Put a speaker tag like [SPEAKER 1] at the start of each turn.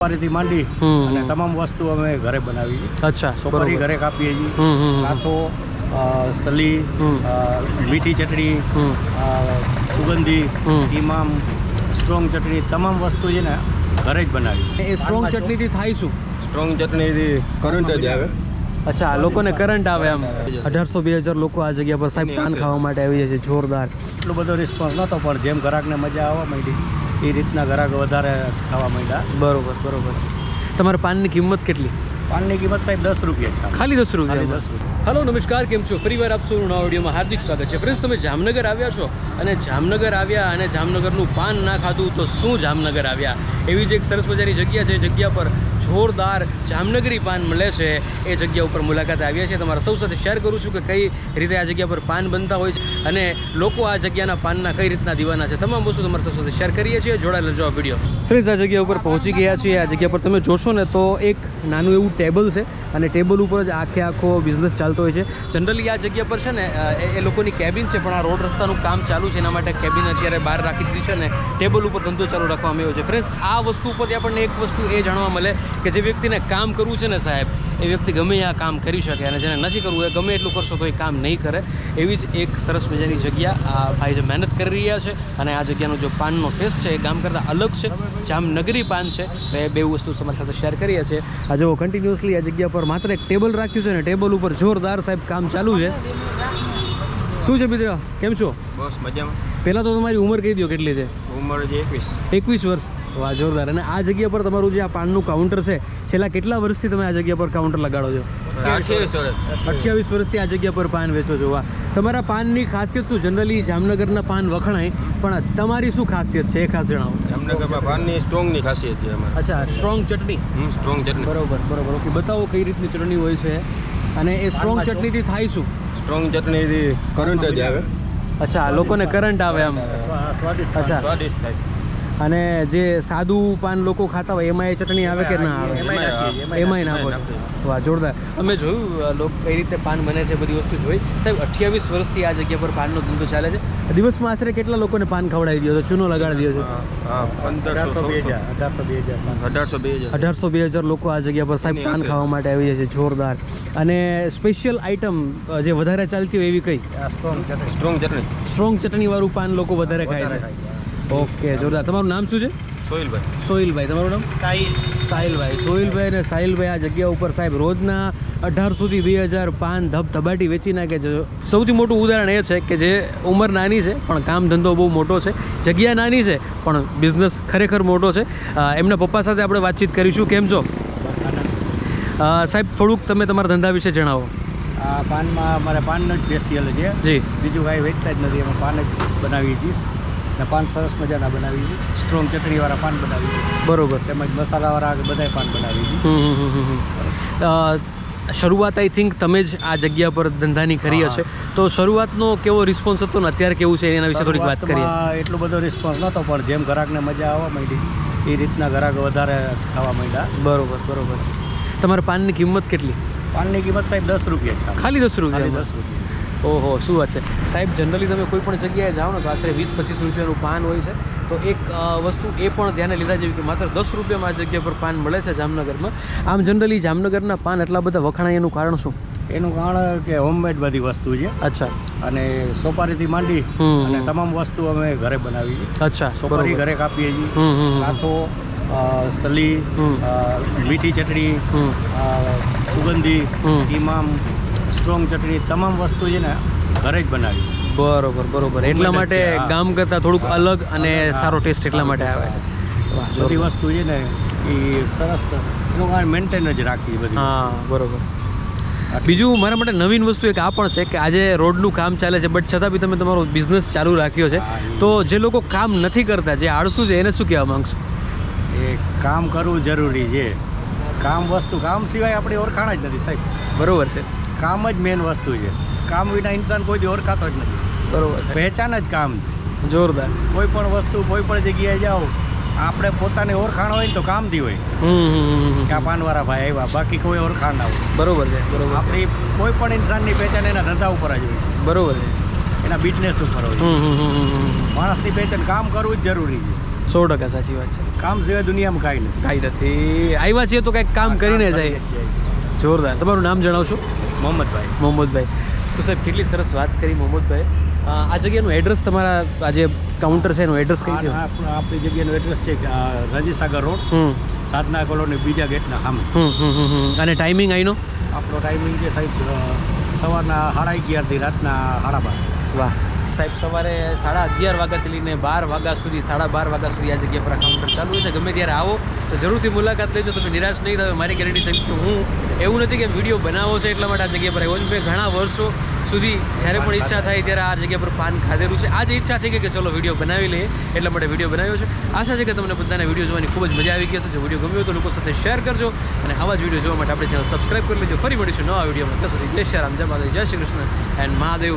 [SPEAKER 1] સોપારીથી માંડી અને તમામ વસ્તુ અમે ઘરે બનાવી છે.
[SPEAKER 2] અચ્છા,
[SPEAKER 1] સોપારી ઘરે કાપીએ છીએ. કાંથો, સલી, મીઠી ચટણી, સુગંધી, ઇમામ, સ્ટ્રોંગ ચટણી, તમામ વસ્તુ છે ને ઘરે જ બનાવી.
[SPEAKER 2] એ સ્ટ્રોંગ ચટણીથી થાય શું?
[SPEAKER 3] સ્ટ્રોંગ ચટણીથી કરંટ જ આવે.
[SPEAKER 2] અચ્છા, લોકોને કરંટ આવે આમ. 1800-2000 લોકો આ જગ્યા પર સાહેબ પાન ખાવા માટે આવી જાય છે. જોરદાર.
[SPEAKER 1] એટલો બધો રિસ્પોન્સ નહોતો, પણ જેમ ગ્રાહકને મજા આવવા માંડી એ રીતના ગ્રાહક વધારે ખાવા માંડ્યા.
[SPEAKER 2] બરોબર. તમારા પાનની કિંમત કેટલી?
[SPEAKER 1] પાનની કિંમત સાહેબ 10 રૂપિયા છે.
[SPEAKER 2] ખાલી 10 રૂપિયા.
[SPEAKER 1] 10 રૂપિયા.
[SPEAKER 2] હલો, નમસ્કાર, કેમ છો? ફરીવાર આપ સૌનું નવા વિડીયોમાં હાર્દિક સ્વાગત છે. ફ્રેન્ડ્સ, તમે જામનગર આવ્યા છો અને જામનગર આવ્યા અને જામનગરનું પાન ના ખાધું તો શું જામનગર આવ્યા? એવી જ એક સરસ મજાની જગ્યા છે. જગ્યા પર જોરદાર જામનગરી પાન મળે છે. એ જગ્યા ઉપર મુલાકાત આવ્યા છે. તમારા સૌ સાથે શેર કરું છું કે કઈ રીતે આ જગ્યા પર પાન બનતા હોય છે અને લોકો આ જગ્યાના પાનના કઈ રીતના દીવાના છે. તમામ વસ્તુ તમારા સૌ સાથે શેર કરીએ છીએ. જોડાયેલા જો આ વિડીયો. ફ્રેન્ડ્સ, આ જગ્યા ઉપર પહોંચી ગયા છીએ. આ જગ્યા પર તમે જોશો ને તો એક નાનું એવું ટેબલ છે અને ટેબલ ઉપર જ આખો બિઝનેસ ચાલતો હોય છે. જનરલી આ જગ્યા પર છે ને એ લોકોની કેબિન છે, પણ આ રોડ રસ્તાનું કામ ચાલુ છે એના માટે કેબિન અત્યારે બહાર રાખી દીધી છે અને ટેબલ ઉપર ધંધો ચાલુ રાખવામાં આવ્યો છે. ફ્રેન્ડ્સ, આ વસ્તુ ઉપરથી આપણને એક વસ્તુ એ જાણવા મળે કે જે વ્યક્તિને કામ કરવું છે ને સાહેબ, એ વ્યક્તિ ગમે આ કામ કરી શકે અને જેને નથી કરવું એ ગમે એટલું કરશો તો એ કામ નહીં કરે. એવી જ એક સરસ મજાની જગ્યા આ ભાઈ જે મહેનત કરી રહ્યા છે અને આ જગ્યાનો જો પાનનો ટેસ્ટ છે એ ગામ કરતાં અલગ છે. જામનગરી પાન છે. તો એ બે વસ્તુ તમારી સાથે શેર કરીએ છીએ. આ જો કન્ટિન્યુઅસલી આ જગ્યા પર માત્ર એક ટેબલ રાખ્યું છે ને ટેબલ ઉપર જોરદાર સાહેબ કામ ચાલુ છે. શું છે મિત્ર, કેમ છો?
[SPEAKER 3] બસ મજામાં.
[SPEAKER 2] પહેલાં તો તમારી ઉંમર કહી દો કેટલી છે?
[SPEAKER 3] ઉંમર જે
[SPEAKER 2] 21 વર્ષ. વાહ, જોરદાર. અને આ જગ્યા પર તમારું જે આ પાનનું કાઉન્ટર છે, છેલ્લા કેટલા વર્ષથી તમે આ જગ્યા પર કાઉન્ટર લગાડો છો?
[SPEAKER 3] 28 વર્ષ.
[SPEAKER 2] 28 વર્ષથી આ જગ્યા પર પાન વેચો છો. વાહ. તમારા પાનની ખાસિયત શું? જનરલી જામનગરના પાન વખણાય, પણ તમારી શું ખાસિયત છે એ ખાસ જણાવો.
[SPEAKER 3] જામનગરમાં પાનની સ્ટ્રોંગની ખાસિયત છે અમારે.
[SPEAKER 2] અચ્છા, સ્ટ્રોંગ ચટણી.
[SPEAKER 3] સ્ટ્રોંગ ચટણી.
[SPEAKER 2] બરોબર. ઓકે, બતાવો કઈ રીતની ચટણી હોય છે અને એ સ્ટ્રોંગ ચટણીથી થાય શું?
[SPEAKER 3] સ્ટ્રોંગ ચટણીથી કરંટ જ આવે.
[SPEAKER 2] અચ્છા, લોકોને કરંટ આવે આમ. અચ્છા,
[SPEAKER 3] સ્વાદિષ્ટ થાય.
[SPEAKER 2] અને જે સાદું પાન લોકો ખાતા હોય એમાં એ ચટણી આવે કે ના આવે? એમાંય નાખો છો. વાહ, જોરદાર. અમે જોયું લોકો કઈ રીતે પાન બને છે, બધી વસ્તુ જોઈ. સાહેબ, 28 વર્ષથી આ જગ્યા પર પાનનો ધંધો ચાલે છે. દિવસમાં આશરે કેટલા લોકોને પાન ખવડાવી દો છો, ચૂનો લગાડી દો છો? 1800-2000 લોકો આ જગ્યા પર સાહેબ પાન ખાવા માટે આવી જાય છે. જોરદાર. અને સ્પેશિયલ આઈટમ જે વધારે ચાલતી હોય એવી કઈ?
[SPEAKER 3] સ્ટ્રોંગ ચટણી.
[SPEAKER 2] સ્ટ્રોંગ ચટણીવાળું પાન લોકો વધારે ખાય છે. ઓકે, જોરદાર. તમારું નામ શું છે? સોહિલભાઈ. તમારું નામ? સાહિલભાઈ. સોહિલભાઈ અને સાહિલભાઈ આ જગ્યા ઉપર સાહેબ રોજના 1800 થી 2000 પાન ધબધબાટી વેચી નાખે છે. સૌથી મોટું ઉદાહરણ એ છે કે જે ઉંમર નાની છે પણ કામ ધંધો બહુ મોટો છે. જગ્યા નાની છે પણ બિઝનેસ ખરેખર મોટો છે. એમના પપ્પા સાથે આપણે વાતચીત કરીશું. કેમ છો સાહેબ? થોડુંક તમે તમારા ધંધા વિશે જણાવો.
[SPEAKER 1] આ પાનમાં અમારે પાનનો જ સ્પેશિયલ છે.
[SPEAKER 2] જી.
[SPEAKER 1] બીજું કાંઈ વેચતા જ નથી. અમે પાન જ બનાવીએ છીએ ને પાન સરસ મજાના બનાવીએ છીએ. સ્ટ્રોંગ ચટણીવાળા પાન બનાવીએ છીએ.
[SPEAKER 2] બરોબર.
[SPEAKER 1] તેમજ મસાલાવાળા બધા પાન બનાવીએ છીએ.
[SPEAKER 2] શરૂઆત આઈ થિંક તમે જ આ જગ્યા પર ધંધાની કરી હશે, તો શરૂઆતનો કેવો રિસ્પોન્સ હતો ને અત્યારે કેવું છે એના વિશે થોડીક વાત કરીએ.
[SPEAKER 1] એટલો બધો રિસ્પોન્સ નહોતો, પણ જેમ ગ્રાહકને મજા આવવા માંડી એ રીતના ગ્રાહક વધારે ખાવા માંડ્યા.
[SPEAKER 2] બરોબર. તમારા પાનની કિંમત કેટલી?
[SPEAKER 1] પાનની કિંમત સાહેબ 10 રૂપિયા છે.
[SPEAKER 2] ખાલી 10 રૂપિયા?
[SPEAKER 1] 10 રૂપિયા.
[SPEAKER 2] ઓહો, શું વાત છે સાહેબ. જનરલી તમે કોઈ પણ જગ્યાએ જાઓ ને તો આશરે 20-25 રૂપિયાનું પાન હોય છે. તો એક વસ્તુ એ પણ ધ્યાને લીધા જેવી કે માત્ર 10 રૂપિયામાં આ જગ્યા પર પાન મળે છે જામનગરમાં. આમ જનરલી જામનગરના પાન એટલા બધા વખણાય એનું કારણ શું?
[SPEAKER 1] એનું કારણ કે હોમમેડ બધી વસ્તુ છે.
[SPEAKER 2] અચ્છા.
[SPEAKER 1] અને સોપારીથી માંડી અને તમામ વસ્તુ અમે ઘરે બનાવી છે.
[SPEAKER 2] અચ્છા,
[SPEAKER 1] સોપારી ઘરે કાપીએ છીએ. કાંથો, સલી, મીઠી ચટણી, સુગંધી, ઇમામ, સ્ટ્રોંગ ચટણી, તમામ વસ્તુ છે ને ઘરે જ બનાવી.
[SPEAKER 2] બરોબર. એટલા માટે ગામ કરતાં થોડુંક અલગ અને સારો ટેસ્ટ એટલા માટે આવે છે.
[SPEAKER 1] બધી વસ્તુ છે ને એ સરસ એનું કારણ મેન્ટેન જ રાખી બધી.
[SPEAKER 2] હા, બરોબર. બીજું મારા માટે નવીન વસ્તુ એક આ પણ છે કે આજે રોડનું કામ ચાલે છે બટ છતાં બી તમે તમારો બિઝનેસ ચાલુ રાખ્યો છે. તો જે લોકો કામ નથી કરતા, જે આળસુ છે, એને શું કહેવા માંગશો?
[SPEAKER 1] એ કામ કરવું જરૂરી છે. કામ સિવાય આપણી ઓળખાણ જ નથી સાહેબ.
[SPEAKER 2] બરોબર છે.
[SPEAKER 1] કામ જ મેઇન વસ્તુ છે. કામ વિના ઇન્સાન કોઈ દી ઓળખાતો જ નથી.
[SPEAKER 2] બરોબર છે.
[SPEAKER 1] પહેચાન જ કામ છે.
[SPEAKER 2] જોરદાર.
[SPEAKER 1] કોઈ પણ વસ્તુ કોઈ પણ જગ્યાએ જાઓ, આપણે પોતાની ઓળખાણ હોય ને તો કામથી હોય કે આ પાનવાળા ભાઈ આવ્યા, બાકી કોઈ ઓળખાણ ના હોય.
[SPEAKER 2] બરોબર છે.
[SPEAKER 1] આપણી કોઈ પણ ઇન્સાનની પહેચાન એના ધંધા ઉપર જ હોય.
[SPEAKER 2] બરોબર છે.
[SPEAKER 1] એના બિઝનેસ ઉપર હોય. માણસની પહેચાન કામ કરવું જ જરૂરી છે.
[SPEAKER 2] 100% સાચી વાત છે.
[SPEAKER 1] કામ સિવાય દુનિયામાં કાંઈ નથી.
[SPEAKER 2] કાંઈ નથી, આવ્યા છીએ તો કંઈક કામ કરીને જાય. જોરદાર. તમારું નામ જણાવશો?
[SPEAKER 1] મોહમ્મદભાઈ.
[SPEAKER 2] મોહમ્મદભાઈ. તો સાહેબ કેટલી સરસ વાત કરી મોહમ્મદભાઈ. આ જગ્યાનું એડ્રેસ તમારા આ જે કાઉન્ટર છે એનું એડ્રેસ કહી દો.
[SPEAKER 1] આપણી જગ્યાનું એડ્રેસ છે રજીસાગર રોડ, સાધના કોલોની બીજા ગેટના સામે.
[SPEAKER 2] અને ટાઈમિંગ અહીંનો?
[SPEAKER 1] આપણો ટાઈમિંગ છે સાહેબ સવારના 11:30 થી રાતના 12:30.
[SPEAKER 2] વાહ સાહેબ, સવારે 11:30 વાગ્યાથી લઈને 12 વાગ્યા સુધી, 12:30 વાગ્યા સુધી આ જગ્યા પર આ કાઉન્ટર ચાલુ છે. ગમે ત્યારે આવો તો જરૂરથી મુલાકાત લેજો, તમે નિરાશ નહીં થાવ. મારી ગેરંટી સાહેબ તો હું એવું નથી કે વિડીયો બનાવો છે એટલા માટે આ જગ્યા પર આવ્યો છું. મેં ઘણા વર્ષો સુધી જ્યારે પણ ઈચ્છા થાય ત્યારે આ જગ્યા પર પાન ખાધેલું છે. આજે ઈચ્છા થઈ ગઈ કે ચલો વિડીયો બનાવી લઈએ, એટલા માટે વિડીયો બનાવ્યો છે. આશા છે કે તમને બધાને વિડીયો જોવાની ખૂબ જ મજા આવી ગઈ હશે. જો વિડીયો ગમ્યો તો લોકો સાથે શેર કરજો અને આવા જ વિડીયો જોવા માટે આપણે ચેનલ સબસ્ક્રાઈબ કરી લેજો. ફરી મળીશું નવા વિડીયોમાં. ત્યાં સુધી જય શ્રી રામ, જય માતા, જય શ્રી કૃષ્ણ એન્ડ મહાદેવ.